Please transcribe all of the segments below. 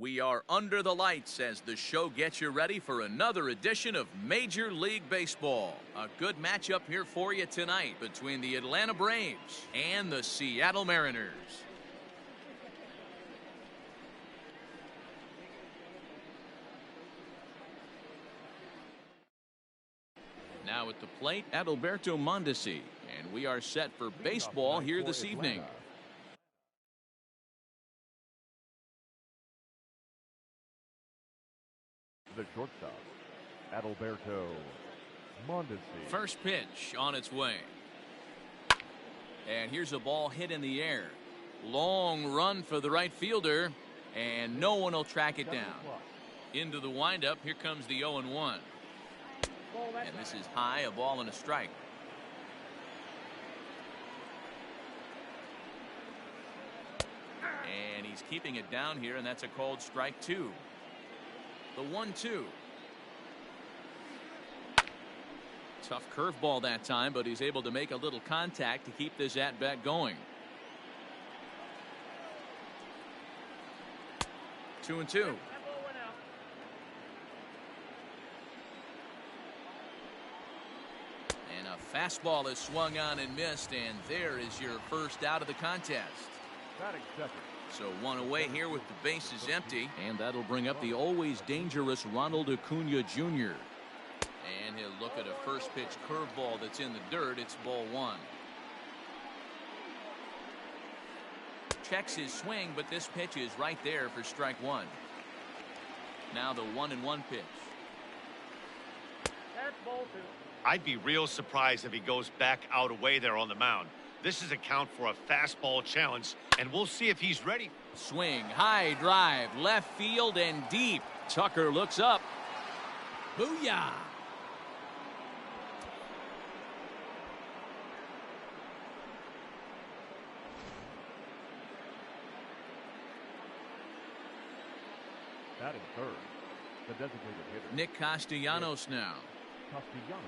We are under the lights as the show gets you ready for another edition of Major League Baseball. A good matchup here for you tonight between the Atlanta Braves and the Seattle Mariners. Now at the plate, Adalberto Mondesi, and we are set for baseball here this evening. The shortstop, Adalberto Mondesi. First pitch on its way. And here's a ball hit in the air. Long run for the right fielder, and no one will track it down. Into the windup, here comes the 0-1. And this is high, a ball and a strike. And he's keeping it down here, and that's a called strike 2. The 1-2. Tough curveball that time, but he's able to make a little contact to keep this at-bat going. 2-2. And a fastball is swung on and missed, and there is your first out of the contest. Batting second. So one away here with the bases empty, and that'll bring up the always dangerous Ronald Acuna Jr. And he'll look at a first pitch curveball that's in the dirt. It's ball 1. Checks his swing, but this pitch is right there for strike 1. Now the 1-1 pitch. I'd be real surprised if he goes back out away there on the mound. This is a count for a fastball challenge, and we'll see if he's ready. Swing, high drive, left field and deep. Tucker looks up. Booyah! Batting third, the designated hitter, Nick Castellanos now. Castellanos.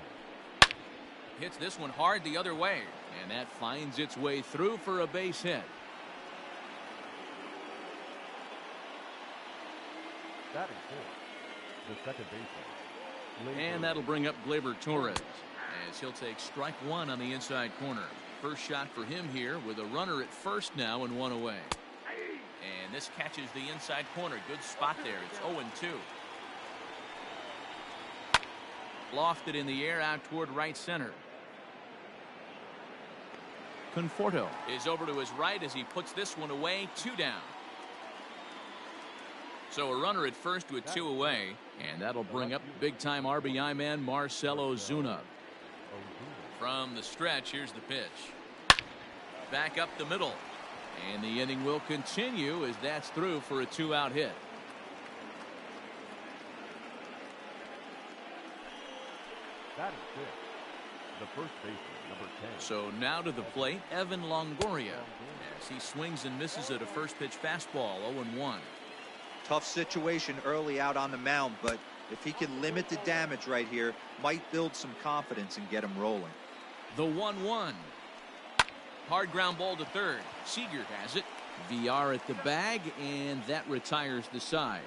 Hits this one hard the other way, and that finds its way through for a base hit. Batting fourth, the second baseman. And that'll bring up Gleyber Torres as he'll take strike 1 on the inside corner. First shot for him here with a runner at first now and 1 away. And this catches the inside corner. Good spot there. It's 0-2. Lofted in the air out toward right center. Conforto is over to his right as he puts this one away. 2 down. So a runner at first with 2 away, and that'll bring up big-time RBI man Marcell Ozuna. From the stretch, here's the pitch. Back up the middle, and the inning will continue as that's through for a 2-out hit. Batting fifth, the first baseman, number 10. So now to the plate, Evan Longoria, as he swings and misses at a first pitch fastball. 0-1. Tough situation early out on the mound, but if he can limit the damage right here, might build some confidence and get him rolling. The 1-1. Hard ground ball to third. Seager has it. VR at the bag, and that retires the side.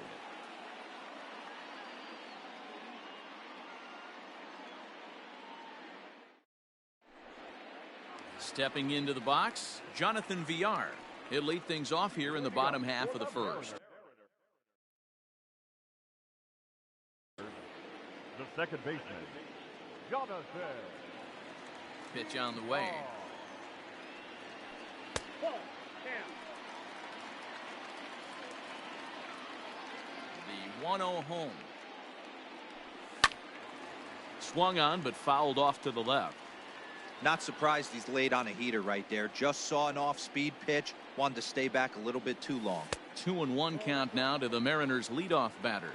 Stepping into the box, Jonathan VR. He'll lead things off here in the bottom half of the first. The second baseman, Jonathan. Pitch on the way. The 1-0 home. Swung on but fouled off to the left. Not surprised he's laid on a heater right there. Just saw an off-speed pitch. Wanted to stay back a little bit too long. 2-1 count now to the Mariners leadoff batter.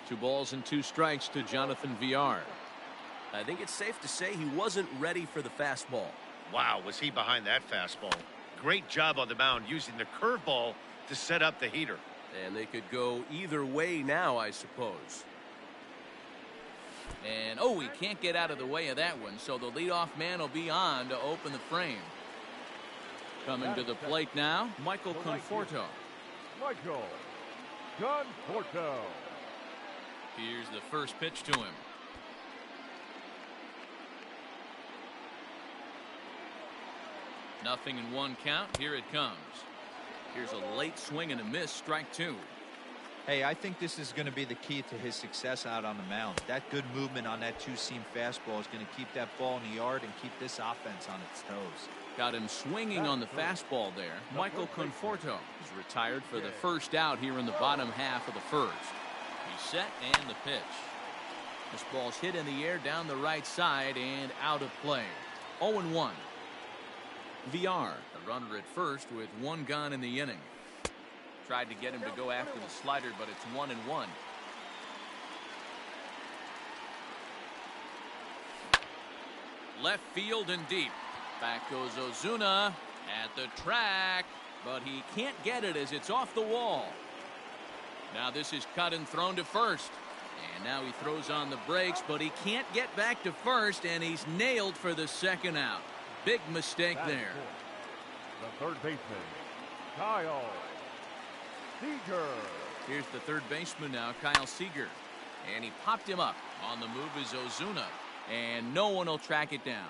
Two balls and 2 strikes to Jonathan VR. I think it's safe to say he wasn't ready for the fastball. Wow, was he behind that fastball. Great job on the mound using the curveball to set up the heater. And they could go either way now, I suppose. And, oh, he can't get out of the way of that one, so the leadoff man will be on to open the frame. Coming to the plate now, Michael Conforto. Michael Conforto. Here's the first pitch to him. Nothing in one count. Here it comes. Here's a late swing and a miss. Strike two. Hey, I think this is going to be the key to his success out on the mound. That good movement on that two-seam fastball is going to keep that ball in the yard and keep this offense on its toes. Got him swinging on the fastball there. Michael Conforto is retired for the first out here in the bottom half of the first. He's set and the pitch. This ball's hit in the air down the right side and out of play. 0-1. VR, a runner at first with one gone in the inning. Tried to get him to go after the slider, but it's 1-1. Left field and deep. Back goes Ozuna at the track, but he can't get it as it's off the wall. Now this is cut and thrown to first. And now he throws on the brakes, but he can't get back to first, and he's nailed for the second out. Big mistake there. The third baseman, Kyle Seager. Here's the third baseman now, Kyle Seager. And he popped him up. On the move is Ozuna. And no one will track it down.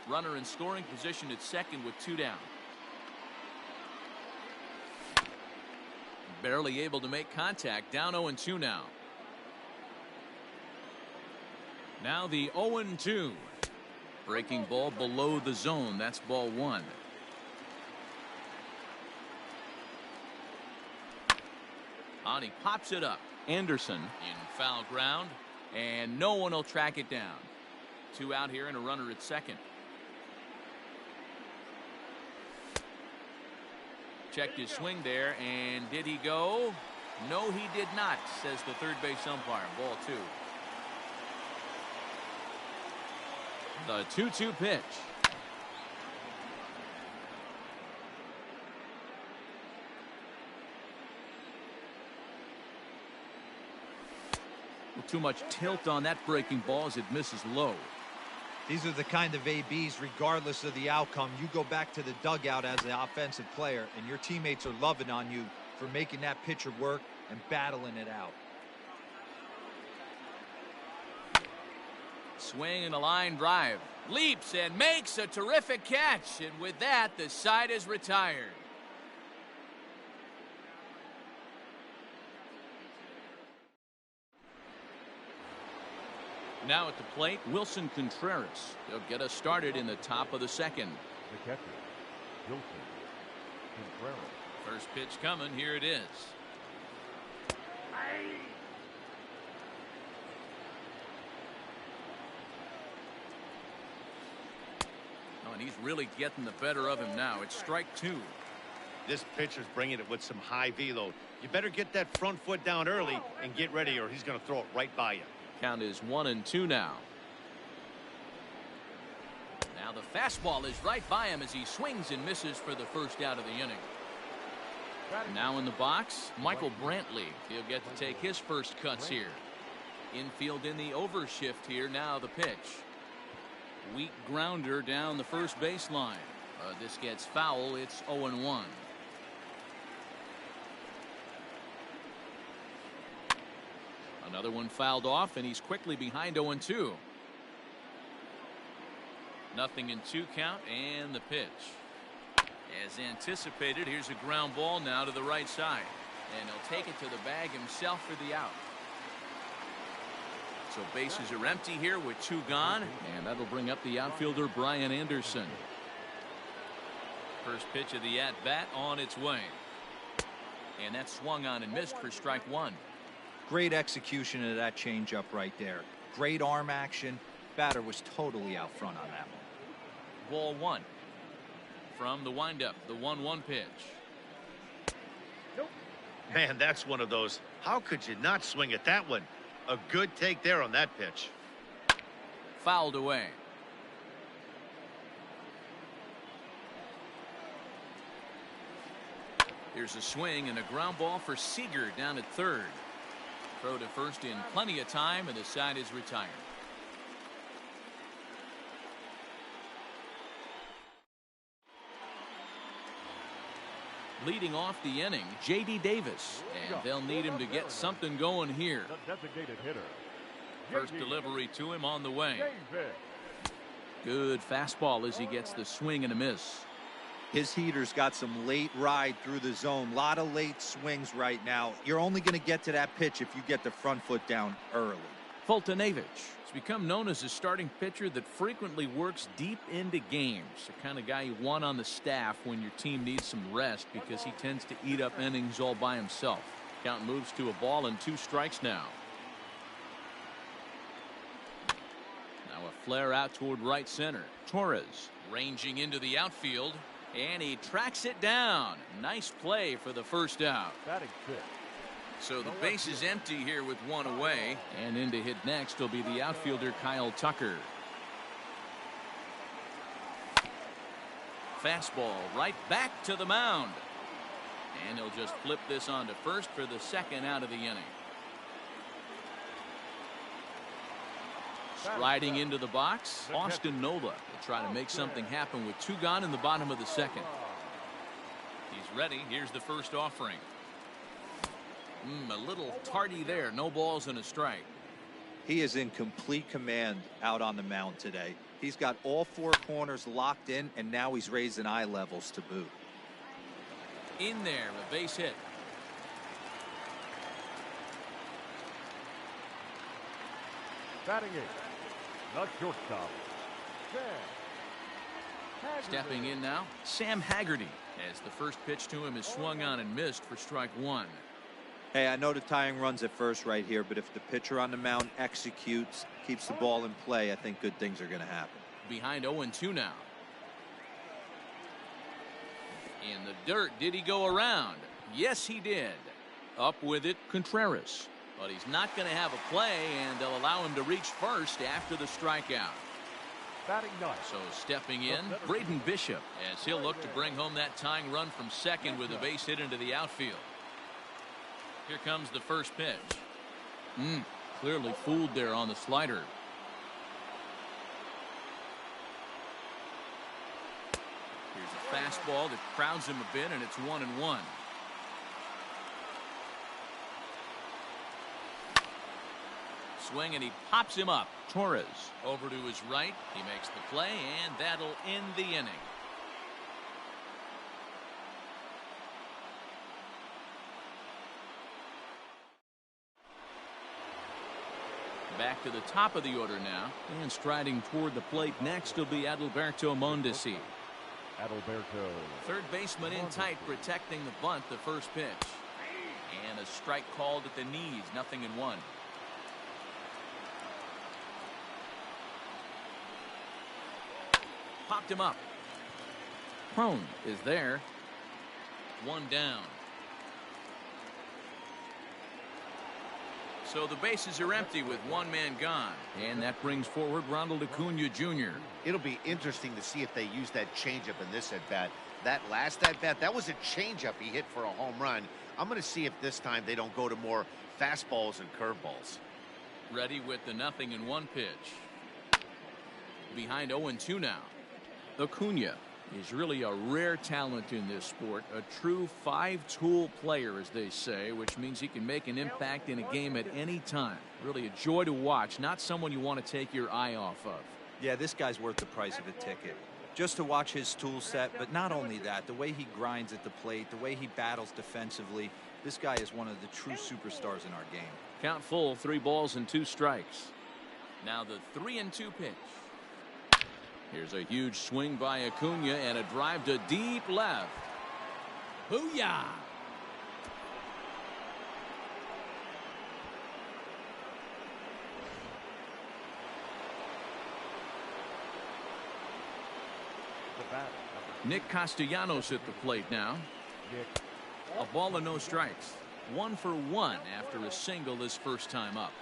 Runner in scoring position at second with two down. Barely able to make contact. Down 0-2 now. Now the 0-2. Breaking ball below the zone. That's ball one. On he pops it up. Anderson in foul ground. And no one will track it down. Two out here and a runner at second. Checked his swing there, and did he go? No, he did not, says the third base umpire. Ball two. The 2-2 pitch. Too much tilt on that breaking ball as it misses low. These are the kind of ABs, regardless of the outcome. You go back to the dugout as an offensive player, and your teammates are loving on you for making that pitcher work and battling it out. Swing and a line drive. Leaps and makes a terrific catch. And with that, the side is retired. Now at the plate, Wilson Contreras. He'll get us started in the top of the second. The catcher, Wilson Contreras. First pitch coming. Here it is. Oh, and he's really getting the better of him now. It's strike two. This pitcher's bringing it with some high velo. You better get that front foot down early and get ready, or he's going to throw it right by you. Count is 1-2 now. Now the fastball is right by him as he swings and misses for the first out of the inning. Now in the box, Michael Brantley. He'll get to take his first cuts here. Infield in the overshift here. Now the pitch. Weak grounder down the first baseline. This gets foul. It's 0-1. Another one fouled off, and he's quickly behind 0-2. Nothing in two count, and the pitch. As anticipated, here's a ground ball now to the right side. And he'll take it to the bag himself for the out. So bases are empty here with two gone, and that'll bring up the outfielder Brian Anderson. First pitch of the at-bat on its way. And that swung on and missed for strike one. Great execution of that changeup right there. Great arm action. Batter was totally out front on that one. Ball one. From the windup, the 1-1 pitch. Man, that's one of those. How could you not swing at that one? A good take there on that pitch. Fouled away. Here's a swing and a ground ball for Seager down at third. Throw to first in plenty of time, and the side is retired. Leading off the inning, J.D. Davis, and they'll need him to get something going here. The designated hitter. First J.D. delivery to him on the way. Davis. Good fastball as he gets the swing and a miss. His heater's got some late ride through the zone. A lot of late swings right now. You're only going to get to that pitch if you get the front foot down early. Foltynewicz has become known as a starting pitcher that frequently works deep into games. The kind of guy you want on the staff when your team needs some rest because he tends to eat up innings all by himself. Count moves to a ball and 2 strikes now. Now a flare out toward right center. Torres ranging into the outfield, and he tracks it down. Nice play for the first out. Batting fifth. So the base is empty here with 1 away, and in to hit next will be the outfielder Kyle Tucker. Fastball right back to the mound, and he'll just flip this on to first for the 2nd out of the inning. Striding into the box, Austin Nola will try to make something happen with 2 gone in the bottom of the 2nd. He's ready. Here's the first offering. A little tardy there. No balls and a strike. He is in complete command out on the mound today. He's got all 4 corners locked in, and now he's raising eye levels to boot. In there, a base hit. Batting eighth. The shortstop. Sam Haggerty. Stepping in now, Sam Haggerty, as the first pitch to him is swung on and missed for strike 1. Hey, I know the tying run's at first right here, but if the pitcher on the mound executes, keeps the ball in play, I think good things are going to happen. Behind 0-2 now. In the dirt, did he go around? Yes, he did. Up with it, Contreras. But he's not going to have a play, and they'll allow him to reach first after the strikeout. Batting ninth. So stepping in, Braden Bishop, as he'll look to bring home that tying run from second with a base hit into the outfield. Here comes the first pitch. Clearly fooled there on the slider. Here's a fastball that crowds him a bit, and it's 1-1. Swing, and he pops him up. Torres over to his right. He makes the play, and that'll end the inning. Back to the top of the order now, and striding toward the plate next will be Adalberto Mondesi. Adalberto. Third baseman in tight, protecting the bunt, the first pitch. And a strike called at the knees, 0-1. Popped him up. Prone is there. 1 down. So the bases are empty with 1 man gone. And that brings forward Ronald Acuna Jr. It'll be interesting to see if they use that changeup in this at-bat. That last at-bat, that was a changeup he hit for a home run. I'm going to see if this time they don't go to more fastballs and curveballs. Ready with the 0-1 pitch. Behind 0-2 now. Acuna is really a rare talent in this sport, a true 5-tool player, as they say, which means he can make an impact in a game at any time. Really a joy to watch, not someone you want to take your eye off of. Yeah, this guy's worth the price of a ticket. Just to watch his tool set, but not only that, the way he grinds at the plate, the way he battles defensively, this guy is one of the true superstars in our game. Count full, 3 balls and 2 strikes. Now the 3-2 pitch. Here's a huge swing by Acuna and a drive to deep left. Booyah! Nick Castellanos at the plate now. A ball and no strikes. 1 for 1 after a single his first time up.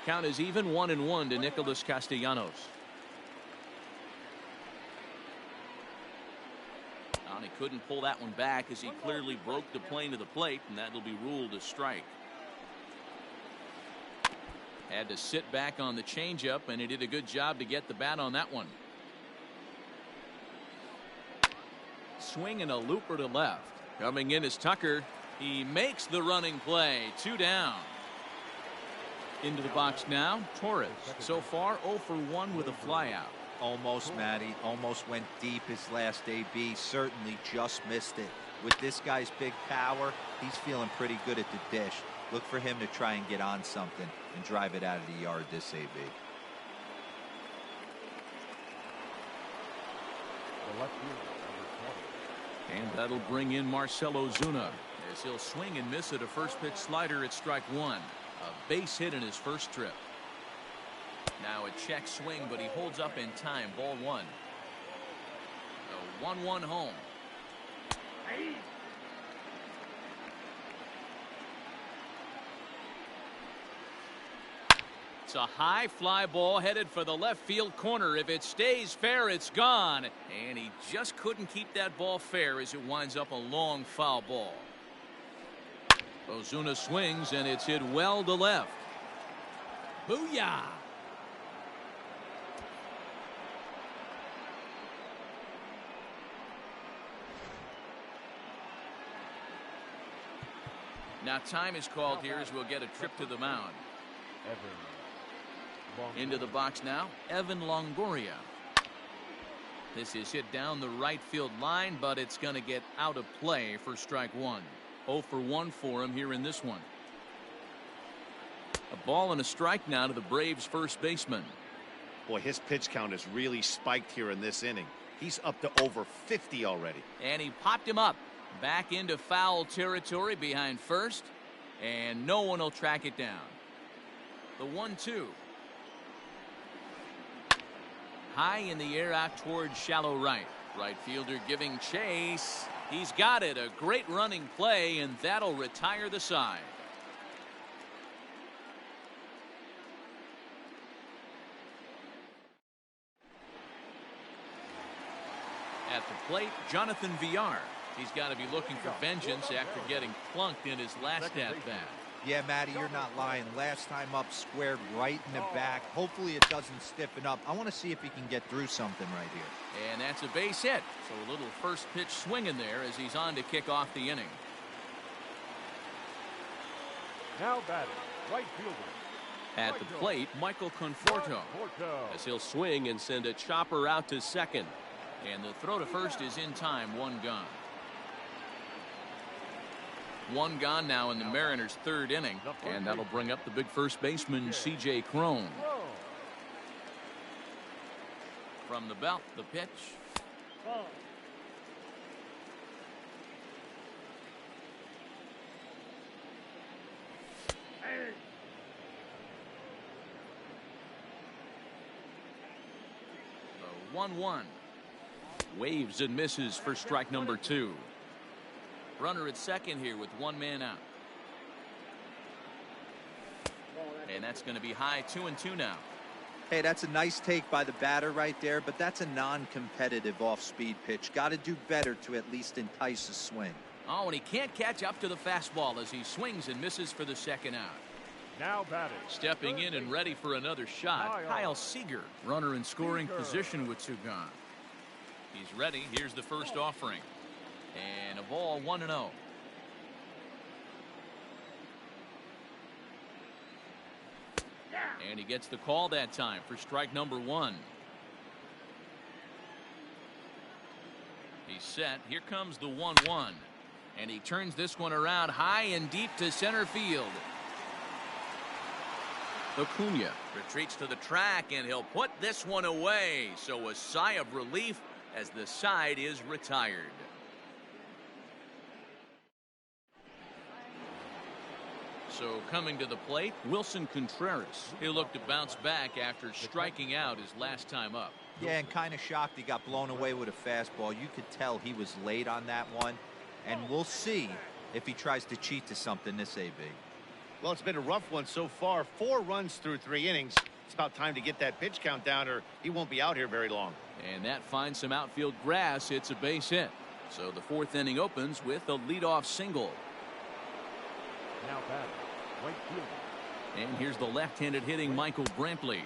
Count is even, 1-1 to Nicholas Castellanos. And he couldn't pull that one back as he clearly broke the plane of the plate, and that'll be ruled a strike. Had to sit back on the changeup, and he did a good job to get the bat on that one. swing and a looper to left. Coming in is Tucker. He makes the running play. 2 down. Into the box now, Torres. So far 0 for 1 with a flyout. Almost, Matty. Almost went deep his last AB. Certainly just missed it. With this guy's big power, he's feeling pretty good at the dish. Look for him to try and get on something and drive it out of the yard this AB. The left fielder, number 20. And that'll bring in Marcell Ozuna as he'll swing and miss at a first pitch slider at strike 1. A base hit in his first trip. Now a check swing, but he holds up in time. Ball 1. A 1-1 home. It's a high fly ball headed for the left field corner. If it stays fair, it's gone. And he just couldn't keep that ball fair as it winds up a long foul ball. Ozuna swings and it's hit well to left. Booyah! Now time is called here as we'll get a trip to the mound. Into the box now, Evan Longoria. This is hit down the right field line, but it's going to get out of play for strike 1. 0 for 1 for him here in this one. A ball and a strike now to the Braves first baseman. Boy, his pitch count has really spiked here in this inning. He's up to over 50 already. And he popped him up. Back into foul territory behind first. And no one will track it down. The 1-2. High in the air out towards shallow right. Right fielder giving chase. He's got it. A great running play, and that'll retire the side. At the plate, Jonathan Villar. He's got to be looking for vengeance after getting plunked in his last at-bat. Yeah, Matty, you're not lying. Last time up, squared right in the back. Hopefully it doesn't stiffen up. I want to see if he can get through something right here. And that's a base hit. So a little first pitch swing in there as he's on to kick off the inning. Now batting, right fielder. At the plate, Michael Conforto. As he'll swing and send a chopper out to second. And the throw to first is in time. 1 gone. 1 gone now in the Mariners' third inning, and that'll bring up the big first baseman, C.J. Cron. From the belt, the pitch. The 1-1. Waves and misses for strike number 2. Runner at second here with 1 man out. And that's going to be high. 2-2 now. Hey, that's a nice take by the batter right there, but that's a non-competitive off-speed pitch. Got to do better to at least entice a swing. Oh, and he can't catch up to the fastball as he swings and misses for the second out. Now batting. Stepping in and ready for another shot, Kyle Seager. Runner in scoring position with 2 gone. He's ready. Here's the first offering. And a ball 1-0. And he gets the call that time for strike number 1. He's set. Here comes the 1-1. And he turns this one around high and deep to center field. Acuna retreats to the track, and he'll put this one away. So a sigh of relief as the side is retired. So coming to the plate, Wilson Contreras. He'll look to bounce back after striking out his last time up. Yeah, and kind of shocked he got blown away with a fastball. You could tell he was late on that one. And we'll see if he tries to cheat to something this AB. Well, it's been a rough one so far. 4 runs through 3 innings. It's about time to get that pitch count down or he won't be out here very long. And that finds some outfield grass. It's a base hit. So the 4th inning opens with a leadoff single. Now batting, right fielder. And here's the left-handed hitting Michael Brantley.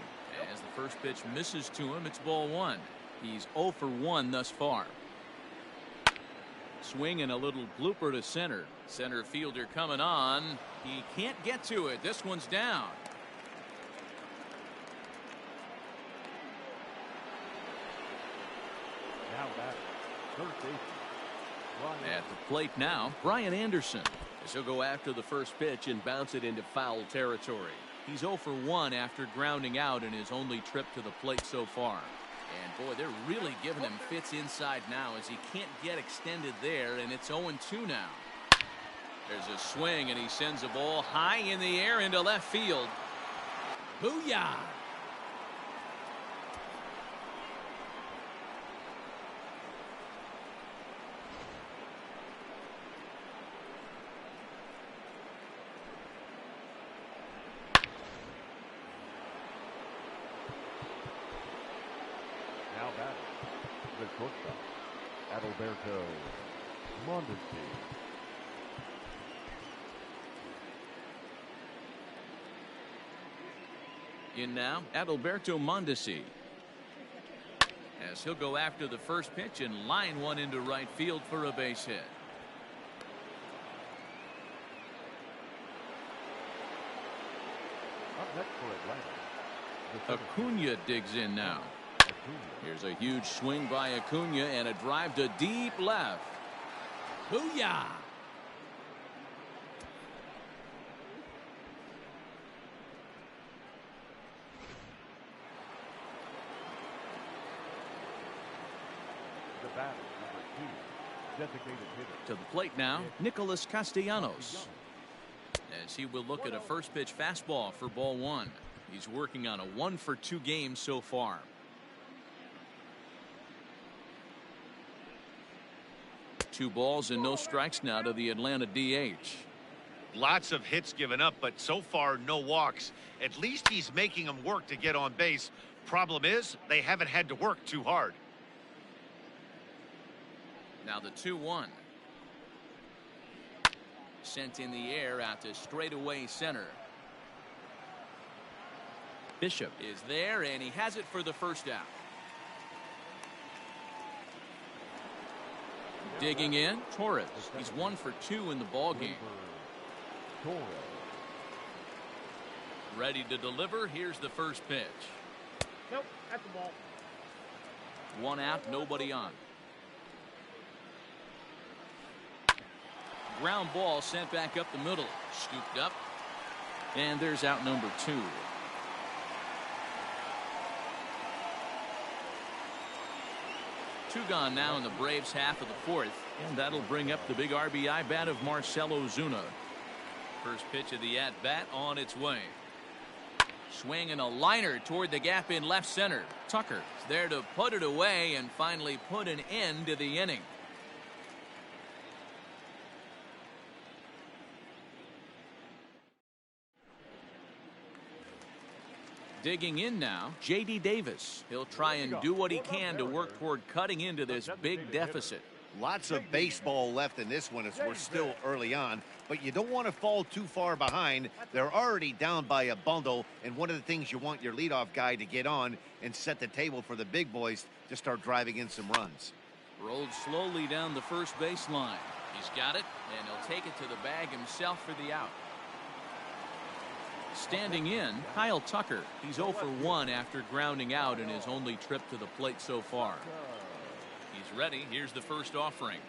As the first pitch misses to him, it's ball 1. He's 0 for 1 thus far. Swing and a little blooper to center. Center fielder coming on. He can't get to it. This one's down. Now batter, third baseman, Brian. At the plate now, Brian Anderson. As he'll go after the first pitch and bounce it into foul territory. He's 0 for 1 after grounding out in his only trip to the plate so far. And boy, they're really giving him fits inside now as he can't get extended there, and it's 0-2 now. There's a swing, and he sends a ball high in the air into left field. Booyah! Now batting, the shortstop, Adalberto Mondesi. In now, Adalberto Mondesi. As he'll go after the first pitch and line one into right field for a base hit. Up next for Atlanta, the Acuna digs in now. Acuna. Here's a huge swing by Acuna and a drive to deep left. Booyah! The batter, number 2, designated hitter. To the plate now, Nicholas Castellanos. As he will look at a first pitch fastball for ball 1. He's working on a 1 for 2 game so far. Two balls and no strikes now to the Atlanta DH. Lots of hits given up, but so far no walks. At least he's making them work to get on base. Problem is, they haven't had to work too hard. Now the 2-1. Sent in the air out to straightaway center. Bishop is there, and he has it for the first out. Digging in, Torres. He's 1 for 2 in the ball game. Torres. Ready to deliver. Here's the first pitch. Nope, at the ball. 1 out, nobody on. Ground ball sent back up the middle. Scooped up. And there's out number 2. Two gone now in the Braves half of the 4th. And that'll bring up the big RBI bat of Marcell Ozuna. First pitch of the at-bat on its way. Swing and a liner toward the gap in left center. Tucker is there to put it away and finally put an end to the inning. Digging in now, J.D. Davis. He'll try and do what he can to work toward cutting into this big deficit. Lots of baseball left in this one as we're still early on, but you don't want to fall too far behind. They're already down by a bundle, and one of the things you want your leadoff guy to get on and set the table for the big boys to start driving in some runs. Rolled slowly down the first baseline. He's got it, and he'll take it to the bag himself for the out. Standing in, Kyle Tucker. He's 0 for 1 after grounding out in his only trip to the plate so far. He's ready. Here's the first offering.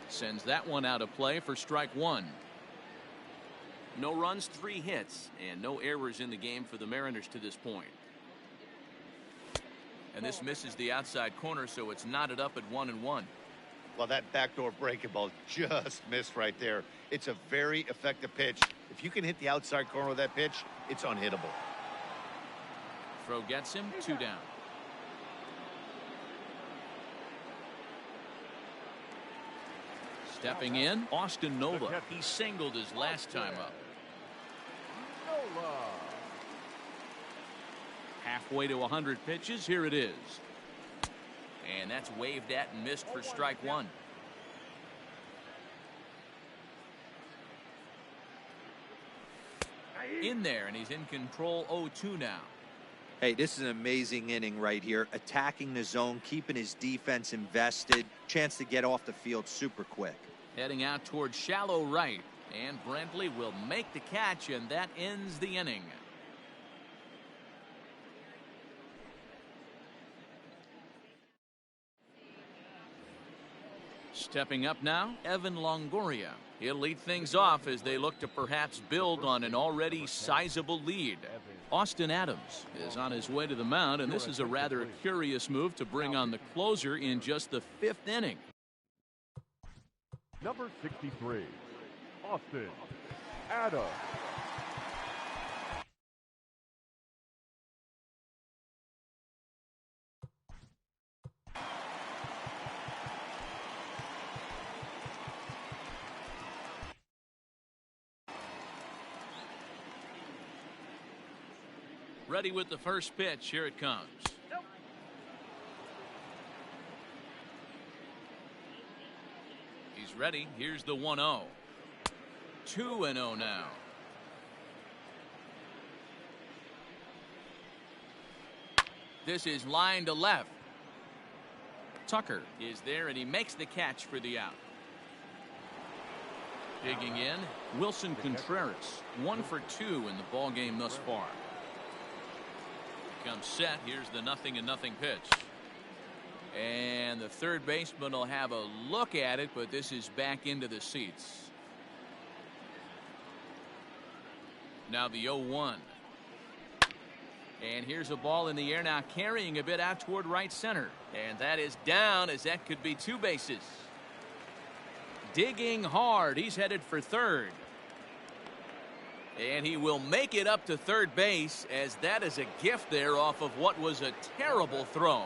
Sends that one out of play for strike 1. No runs, 3 hits, and no errors in the game for the Mariners to this point. And this misses the outside corner, so it's knotted up at 1-1. Well, that backdoor breaking ball just missed right there. It's a very effective pitch. If you can hit the outside corner of that pitch, it's unhittable. Throw gets him, 2 down. Stepping in, Austin Nola. He singled his last time up. Nola. Halfway to 100 pitches, here it is. And that's waved at and missed for strike 1. In there, and he's in control 0-2 now. Hey, this is an amazing inning right here. Attacking the zone, keeping his defense invested. Chance to get off the field super quick. Heading out towards shallow right. And Brantley will make the catch, and that ends the inning. Stepping up now, Evan Longoria. He'll lead things off as they look to perhaps build on an already sizable lead. Austin Adams is on his way to the mound, and this is a rather curious move to bring on the closer in just the 5th inning. Number 63, Austin Adams. Ready with the first pitch. Here it comes. He's ready. Here's the 1-0. 2-0 now. This is line to left. Tucker is there, and he makes the catch for the out. Digging in, Wilson Contreras. 1 for 2 in the ball game thus far. Comes set. Here's the 0-0 pitch. And the third baseman will have a look at it, but this is back into the seats. Now the 0-1. And here's a ball in the air now, carrying a bit out toward right center. And that is down, as that could be 2 bases. Digging hard. He's headed for third. And he will make it up to third base, as that is a gift there off of what was a terrible throw.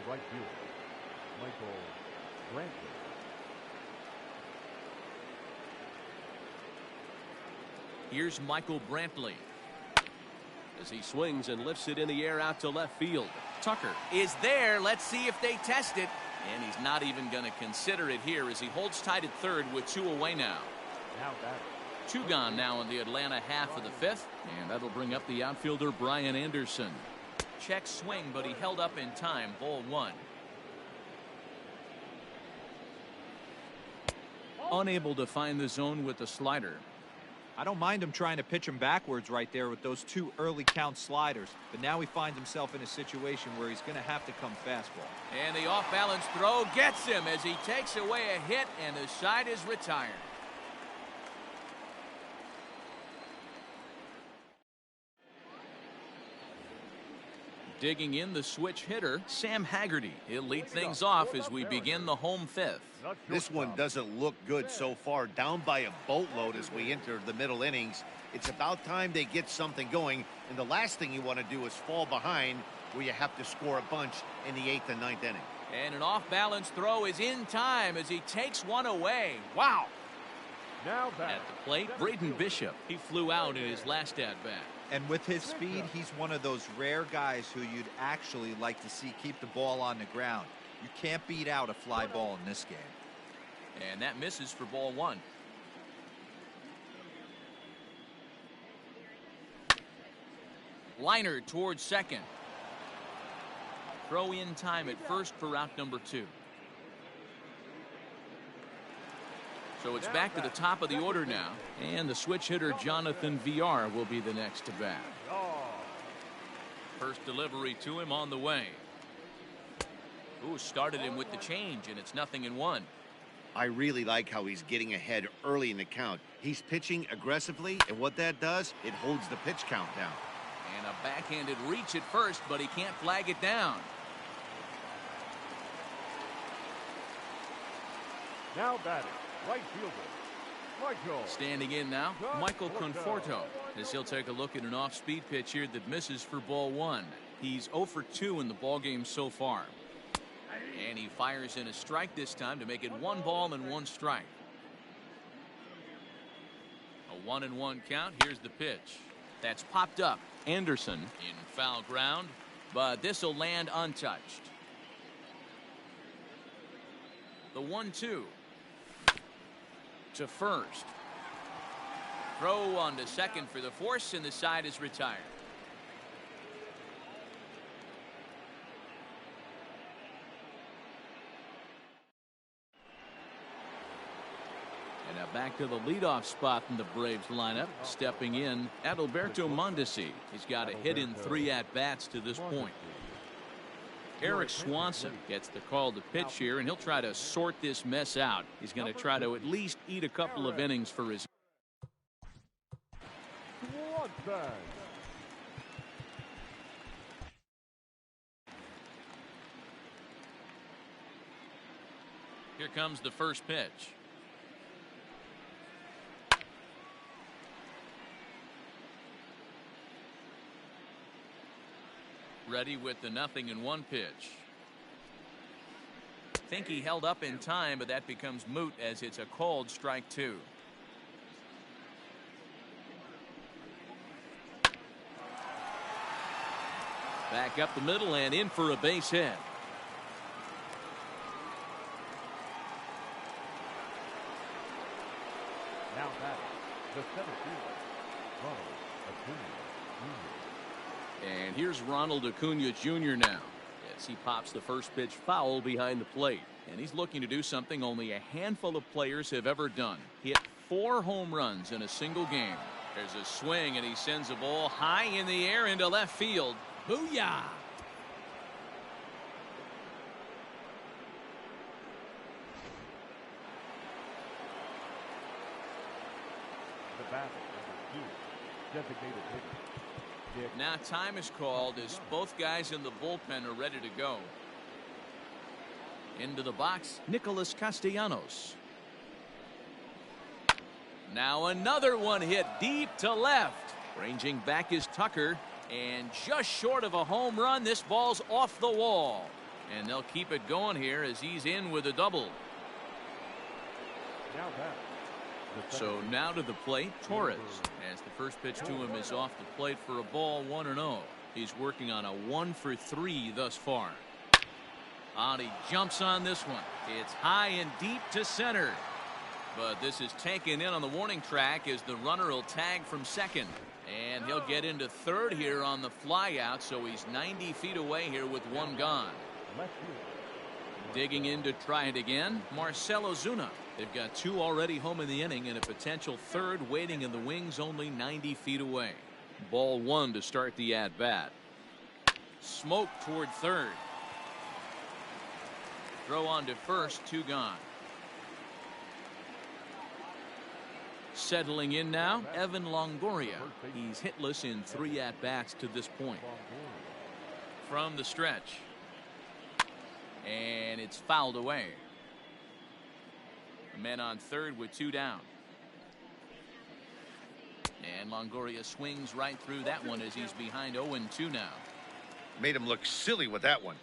The right fielder, Michael Brantley. Here's Michael Brantley as he swings and lifts it in the air out to left field. Tucker is there. Let's see if they test it. And he's not even going to consider it here as he holds tight at third with 2 away now. Now that 2 gone now in the Atlanta half of the 5th, and that'll bring up the outfielder Brian Anderson. Check swing, but he held up in time. Ball 1. Unable to find the zone with the slider. I don't mind him trying to pitch him backwards right there with those 2 early count sliders, but now he finds himself in a situation where he's going to have to come fastball. And the off-balance throw gets him as he takes away a hit, and the side is retired. Digging in, the switch hitter, Sam Haggerty. He'll lead things off as we begin the home 5th. This one doesn't look good so far. Down by a boatload as we enter the middle innings. It's about time they get something going. And the last thing you want to do is fall behind where you have to score a bunch in the 8th and 9th inning. And an off-balance throw is in time as he takes one away. Wow. now At the plate, Braden Bishop. He flew out in his last at-bat. And with his speed, he's one of those rare guys who you'd actually like to see keep the ball on the ground. You can't beat out a fly ball in this game. And that misses for ball 1. Liner towards second. Throw in time at first for route number 2. So it's back to the top of the order now, and the switch hitter Jonathan VR will be the next to bat. First delivery to him on the way. Ooh, started him with the change, and it's 0-1. I really like how he's getting ahead early in the count. He's pitching aggressively, and what that does, it holds the pitch count down. And a backhanded reach at first, but he can't flag it down. Now batting, right fielder, Michael. Standing in now, Michael Conforto, as he'll take a look at an off-speed pitch here that misses for ball 1. He's 0 for 2 in the ballgame so far. And he fires in a strike this time to make it 1 ball and 1 strike. A 1-1 count. Here's the pitch. That's popped up. Anderson in foul ground, but this will land untouched. The 1-2 to first. Throw on to second for the force, and the side is retired. back to the leadoff spot in the Braves lineup. Stepping in, Adalberto Mondesi. He's got a hit in 3 at-bats to this point. Eric Swanson gets the call to pitch here, and he'll try to sort this mess out. He's going to try to at least eat a couple of innings for his. Here comes the first pitch. Ready with the 0-1 pitch. Think he held up in time, but that becomes moot as it's a called strike 2. Back up the middle and in for a base hit. Now that the center fielder, Ronald Acuna Jr. And here's Ronald Acuna Jr. now as he pops the first pitch foul behind the plate. And he's looking to do something only a handful of players have ever done. Hit 4 home runs in a single game. There's a swing and he sends a ball high in the air into left field. Booyah! The batter, number 2, designated hitter. Now time is called as both guys in the bullpen are ready to go. Into the box, Nicholas Castellanos. Now another one hit deep to left. Ranging back is Tucker, and just short of a home run, this ball's off the wall. And they'll keep it going here as he's in with a double. Now that. So now to the plate, Torres, as the first pitch to him is off the plate for a ball, 1-0. He's working on a 1-for-3 thus far. And he jumps on this one. It's high and deep to center. But this is taken in on the warning track as the runner will tag from second. And he'll get into third here on the fly out, so he's 90 feet away here with one gone. Digging in to try it again, Marcell Ozuna. They've got 2 already home in the inning and a potential third waiting in the wings only 90 feet away. Ball 1 to start the at-bat. Smoke toward third. Throw on to first, 2 gone. Settling in now, Evan Longoria. He's hitless in 3 at-bats to this point. From the stretch. And it's fouled away. Men on third with 2 down. And Longoria swings right through that one as he's behind 0-2 now. Made him look silly with that one.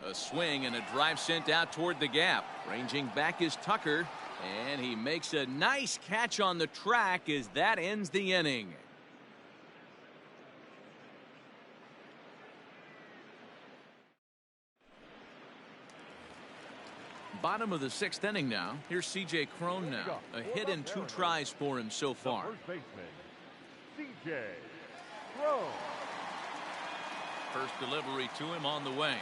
A swing and a drive sent out toward the gap. Ranging back is Tucker. And he makes a nice catch on the track as that ends the inning. Bottom of the 6th inning now. Here's C.J. Cron now. A hit and 2 tries for him so far. First baseman, C.J. Cron. First delivery to him on the way.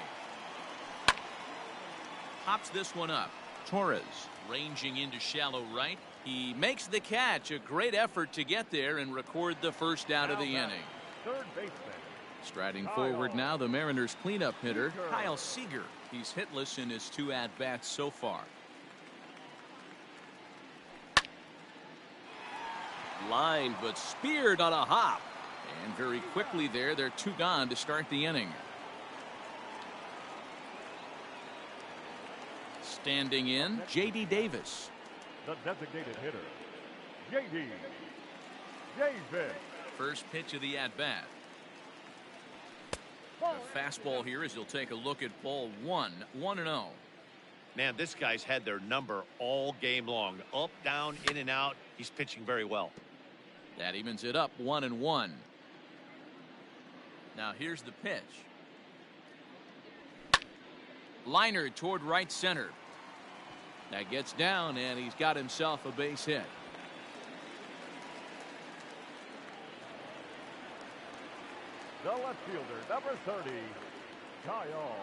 Pops this one up. Torres ranging into shallow right. He makes the catch. A great effort to get there and record the first out of the inning. Third baseman. Striding forward now, the Mariners cleanup hitter, Kyle Seager. He's hitless in his 2 at-bats so far. Line, but speared on a hop. And very quickly there, they're 2 gone to start the inning. Standing in, J.D. Davis. The designated hitter, J.D. Davis. First pitch of the at-bat. A fastball here as he'll take a look at ball 1, 1-0. Man, this guy's had their number all game long. Up, down, in and out. He's pitching very well. That evens it up, 1-1. Now here's the pitch. Liner toward right center. That gets down, and he's got himself a base hit. The left fielder, number 30, Kyle.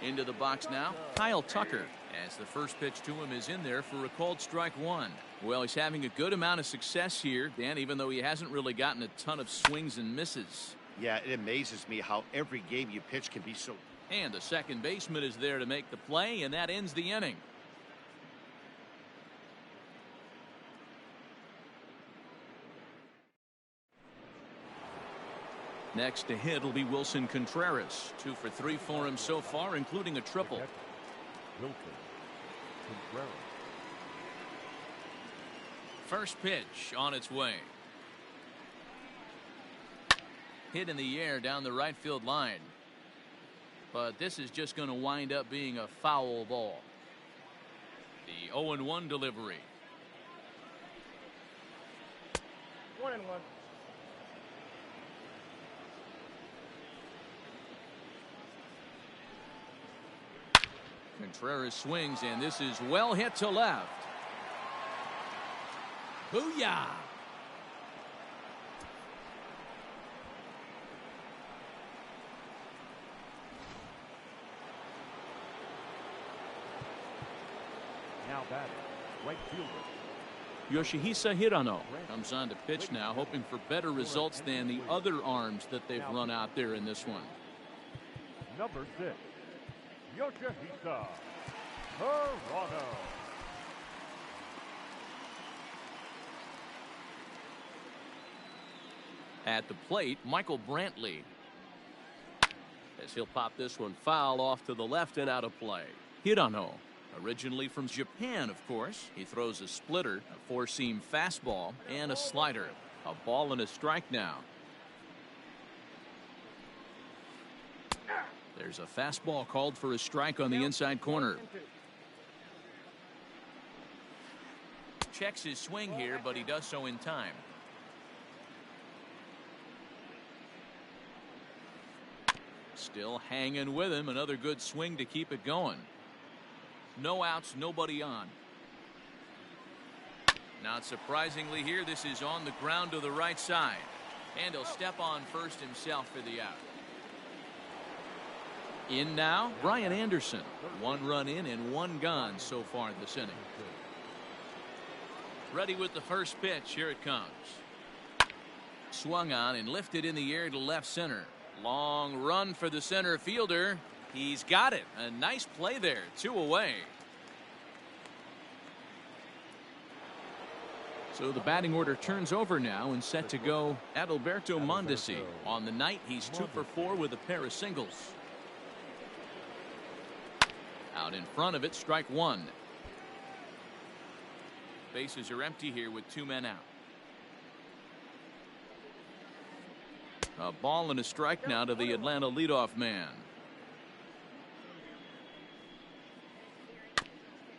Into the box now, Kyle Tucker. As the first pitch to him is in there for a called strike one. Well, he's having a good amount of success here, Dan, even though he hasn't really gotten a ton of swings and misses. Yeah, it amazes me how every game you pitch can be so. And the second baseman is there to make the play, and that ends the inning. Next to hit will be Wilson Contreras. 2 for 3 for him so far, including a triple. Wilson Contreras. First pitch on its way. Hit in the air down the right field line. But this is just going to wind up being a foul ball. The 0-1 delivery. 1-1. Contreras swings, and this is well hit to left. Booyah! Now batting, right fielder. Yoshihisa Hirano comes on to pitch now, hoping for better results than the other arms that they've run out there in this one. Number 6, Yoshihisa Hirano. At the plate, Michael Brantley. As he'll pop this one foul off to the left and out of play. Hirano, originally from Japan, of course. He throws a splitter, a four-seam fastball, and a slider. A ball and a strike now. There's a fastball called for a strike on the inside corner. Checks his swing here, but he does so in time. Still hanging with him. Another good swing to keep it going. No outs, nobody on. Not surprisingly here, this is on the ground to the right side. And he'll step on first himself for the out. In now, Brian Anderson. 1 run in and 1 gone so far this inning. Ready with the first pitch. Here it comes. Swung on and lifted in the air to left center. Long run for the center fielder. He's got it. A nice play there. 2 away. So the batting order turns over now and set to go Adalberto Mondesi. On the night, he's 2 for 4 with a pair of singles. Out in front of it, strike 1. Bases are empty here with 2 men out. A ball and a strike now to the Atlanta leadoff man.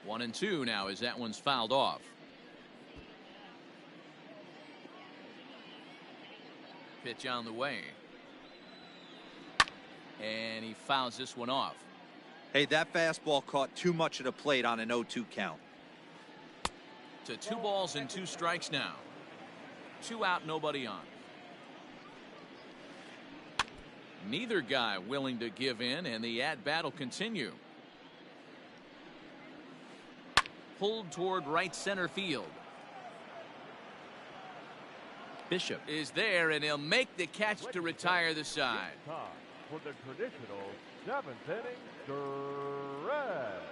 1-2 now as that one's fouled off. Pitch on the way. And he fouls this one off. Hey, that fastball caught too much of the plate on an 0-2 count. To 2 balls and 2 strikes now. 2 out, nobody on. Neither guy willing to give in, and the at-bat will continue. Pulled toward right center field. Bishop is there, and he'll make the catch to retire the side. Time for the traditional 7th inning stretch.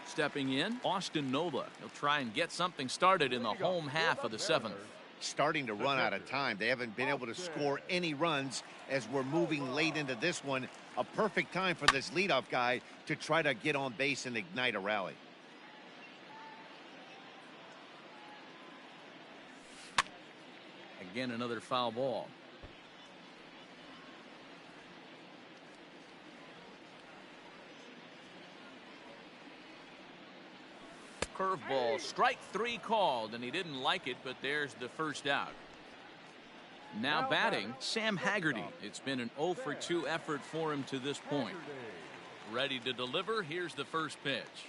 Stepping in, Austin Nova. He'll try and get something started in the home half of the 7th. Starting to run out of time. They haven't been able to score any runs as we're moving late into this one. A perfect time for this leadoff guy to try to get on base and ignite a rally. Again, another foul ball. Curveball, strike 3 called, and he didn't like it, but there's the first out. Now batting, Sam Haggerty. It's been an 0 for 2 effort for him to this point. Ready to deliver. Here's the first pitch.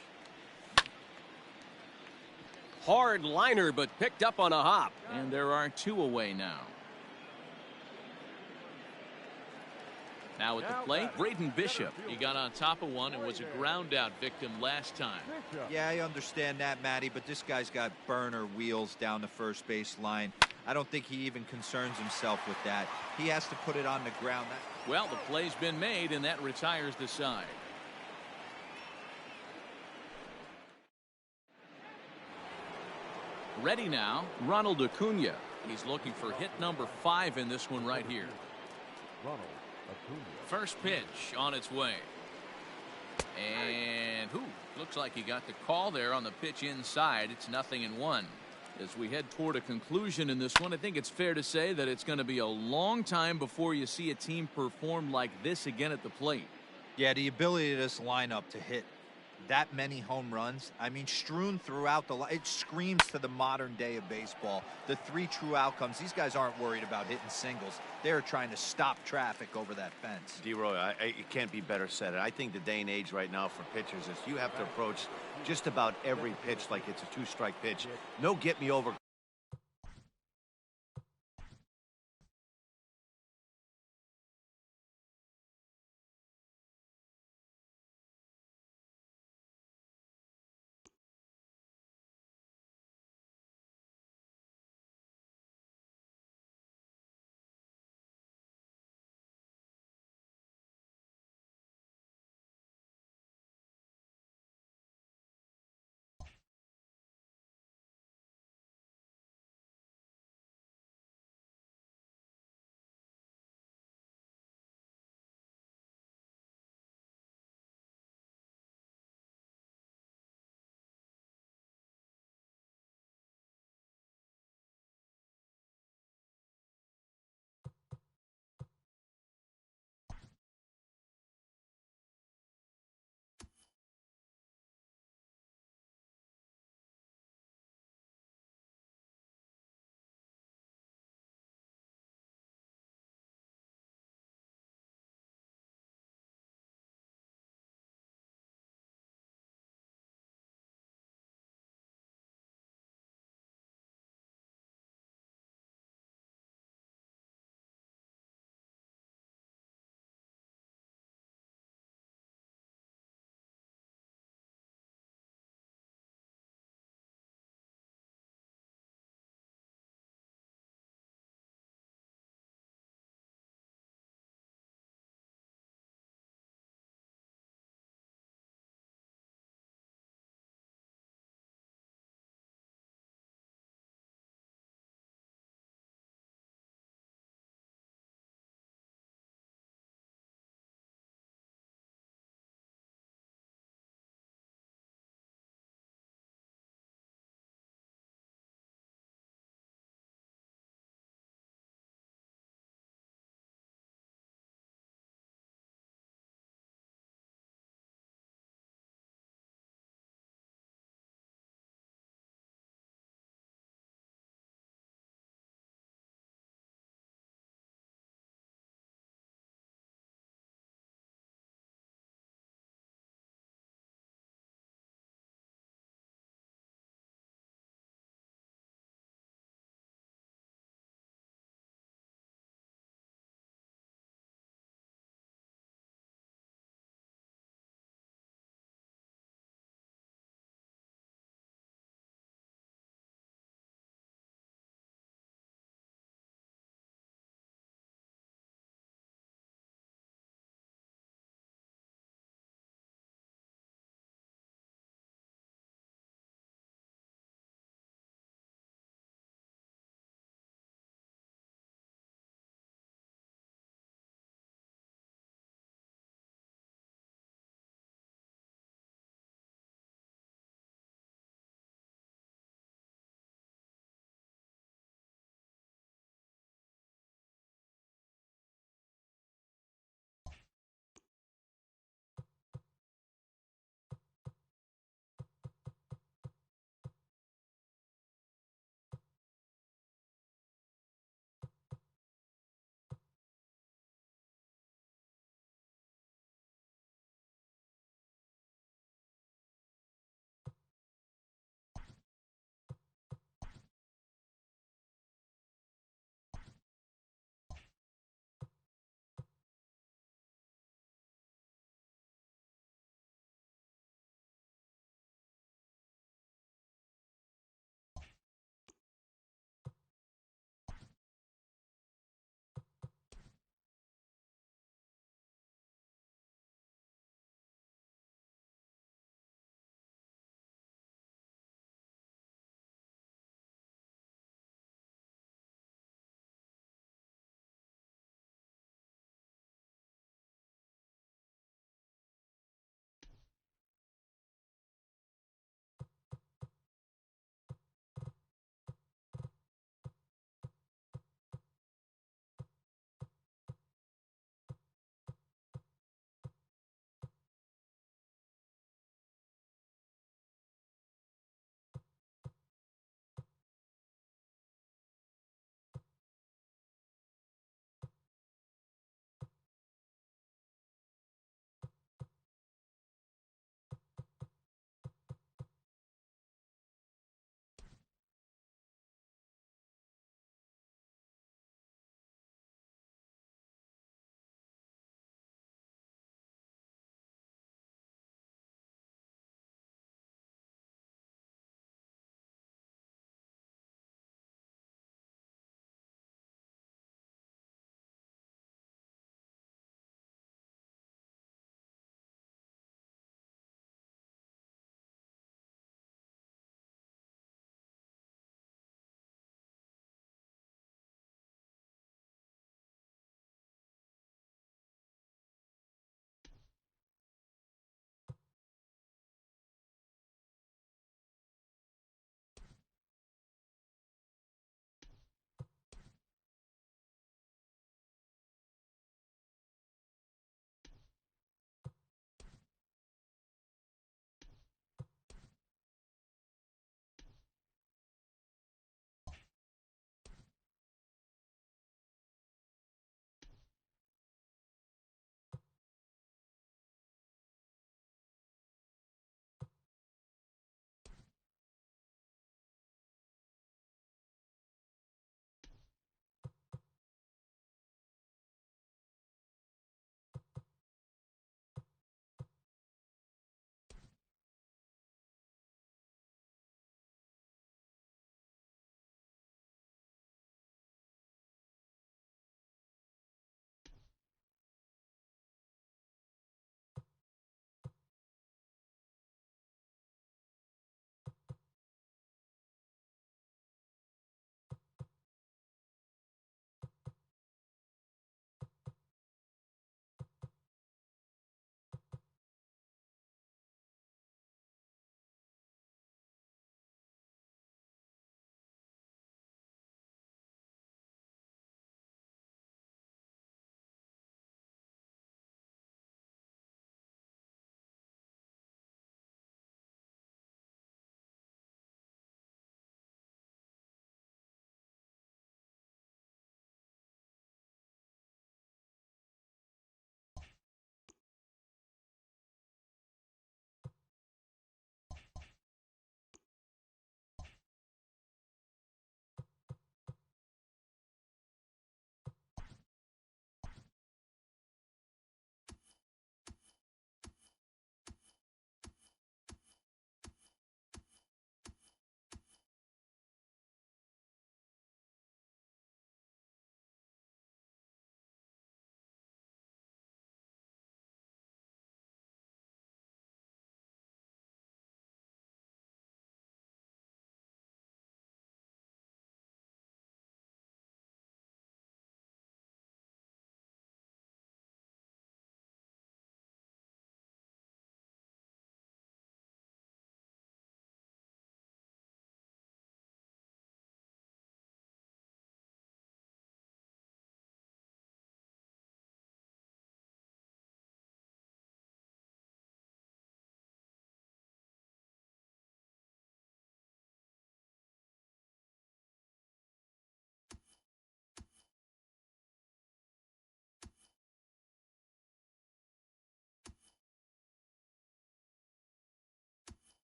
Hard liner, but picked up on a hop. And there are 2 away now. Now at the plate, Braden Bishop. He got on top of one and was a ground out victim last time. Yeah, I understand that, Matty, but this guy's got burner wheels down the first base line. I don't think he even concerns himself with that. He has to put it on the ground. Well, the play's been made, and that retires the side. Ready now, Ronald Acuna. He's looking for hit number 5 in this one right here. Ronald Acuna. First pitch on its way. And looks like he got the call there on the pitch inside. It's 0-1. As we head toward a conclusion in this one, I think it's fair to say that it's going to be a long time before you see a team perform like this again at the plate. Yeah, the ability of this lineup to hit that many home runs, I mean, strewn throughout it screams to the modern day of baseball. The 3 true outcomes. These guys aren't worried about hitting singles. They're trying to stop traffic over that fence. D-Roy, it can't be better said. I think the day and age right now for pitchers is you have to approach just about every pitch like it's a 2-strike pitch. No get me over